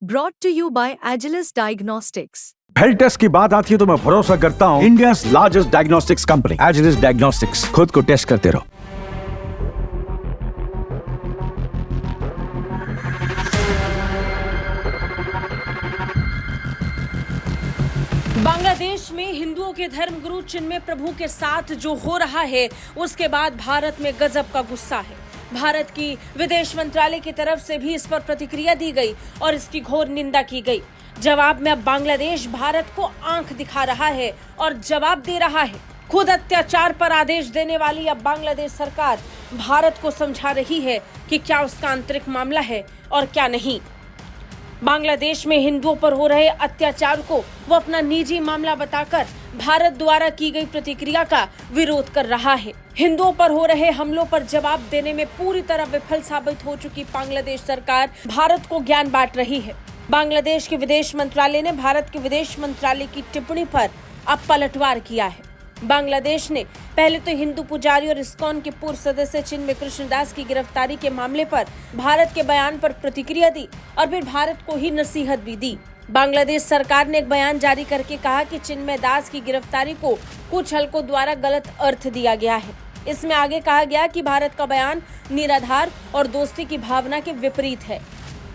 Brought to you by Agilus Diagnostics. Health test की बात आती है तो मैं भरोसा करता हूँ India's largest diagnostics company Agilus Diagnostics. खुद को टेस्ट करते रहो। बांग्लादेश में हिंदुओं के धर्मगुरु चिन्मय प्रभु के साथ जो हो रहा है उसके बाद भारत में गजब का गुस्सा है। भारत की विदेश मंत्रालय की तरफ से भी इस पर प्रतिक्रिया दी गई और इसकी घोर निंदा की गई। जवाब में अब बांग्लादेश भारत को आंख दिखा रहा है और जवाब दे रहा है। खुद अत्याचार पर आदेश देने वाली अब बांग्लादेश सरकार भारत को समझा रही है कि क्या उसका आंतरिक मामला है और क्या नहीं। बांग्लादेश में हिंदुओं पर हो रहे अत्याचार को वो अपना निजी मामला बताकर भारत द्वारा की गई प्रतिक्रिया का विरोध कर रहा है। हिंदुओं पर हो रहे हमलों पर जवाब देने में पूरी तरह विफल साबित हो चुकी बांग्लादेश सरकार भारत को ज्ञान बांट रही है। बांग्लादेश के विदेश मंत्रालय ने भारत के विदेश मंत्रालय की टिप्पणी पर अब पलटवार किया है। बांग्लादेश ने पहले तो हिंदू पुजारी और इस्कॉन के पूर्व सदस्य चिन्मय कृष्णदास की गिरफ्तारी के मामले पर भारत के बयान पर प्रतिक्रिया दी और फिर भारत को ही नसीहत भी दी। बांग्लादेश सरकार ने एक बयान जारी करके कहा कि चिन्मय दास की गिरफ्तारी को कुछ हलकों द्वारा गलत अर्थ दिया गया है। इसमें आगे कहा गया कि भारत का बयान निराधार और दोस्ती की भावना के विपरीत है।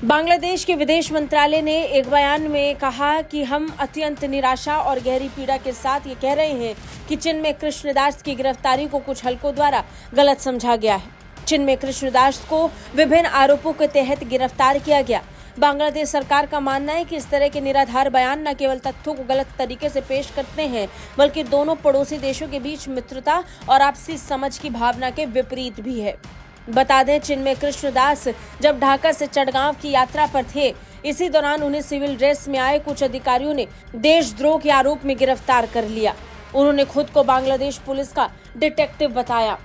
बांग्लादेश के विदेश मंत्रालय ने एक बयान में कहा कि हम अत्यंत निराशा और गहरी पीड़ा के साथ ये कह रहे हैं कि चिन्मय कृष्णदास की गिरफ्तारी को कुछ हलकों द्वारा गलत समझा गया है। चिन्मय कृष्णदास को विभिन्न आरोपों के तहत गिरफ्तार किया गया। बांग्लादेश सरकार का मानना है कि इस तरह के निराधार बयान न केवल तथ्यों को गलत तरीके से पेश करते हैं बल्कि दोनों पड़ोसी देशों के बीच मित्रता और आपसी समझ की भावना के विपरीत भी है। बता दें, चिन्मय कृष्णदास जब ढाका से चटगांव की यात्रा पर थे, इसी दौरान उन्हें सिविल ड्रेस में आए कुछ अधिकारियों ने देशद्रोह के आरोप में गिरफ्तार कर लिया। उन्होंने खुद को बांग्लादेश पुलिस का डिटेक्टिव बताया।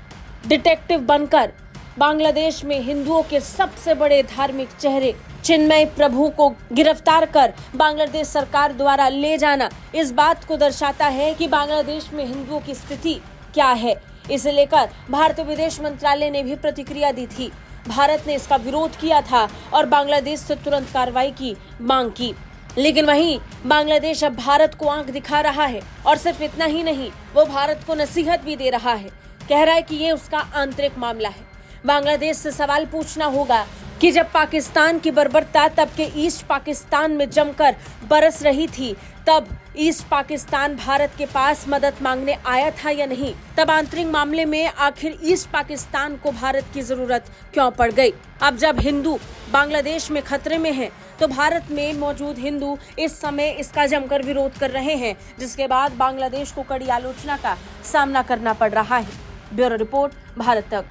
डिटेक्टिव बनकर बांग्लादेश में हिंदुओं के सबसे बड़े धार्मिक चेहरे चिन्मय प्रभु को गिरफ्तार कर बांग्लादेश सरकार द्वारा ले जाना इस बात को दर्शाता है कि बांग्लादेश में हिंदुओं की स्थिति क्या है। इसे लेकर भारतीय विदेश मंत्रालय ने भी प्रतिक्रिया दी थी। भारत ने इसका विरोध किया था और बांग्लादेश से तुरंत कार्रवाई की मांग की। लेकिन वहीं बांग्लादेश अब भारत को आंख दिखा रहा है और सिर्फ इतना ही नहीं, वो भारत को नसीहत भी दे रहा है। कह रहा है कि ये उसका आंतरिक मामला है। बांग्लादेश से सवाल पूछना होगा कि जब पाकिस्तान की बर्बरता तब के ईस्ट पाकिस्तान में जमकर बरस रही थी, तब ईस्ट पाकिस्तान भारत के पास मदद मांगने आया था या नहीं? तब आंतरिक मामले में आखिर ईस्ट पाकिस्तान को भारत की जरूरत क्यों पड़ गई? अब जब हिंदू बांग्लादेश में खतरे में हैं, तो भारत में मौजूद हिंदू इस समय इसका जमकर विरोध कर रहे हैं, जिसके बाद बांग्लादेश को कड़ी आलोचना का सामना करना पड़ रहा है। ब्यूरो रिपोर्ट, भारत तक।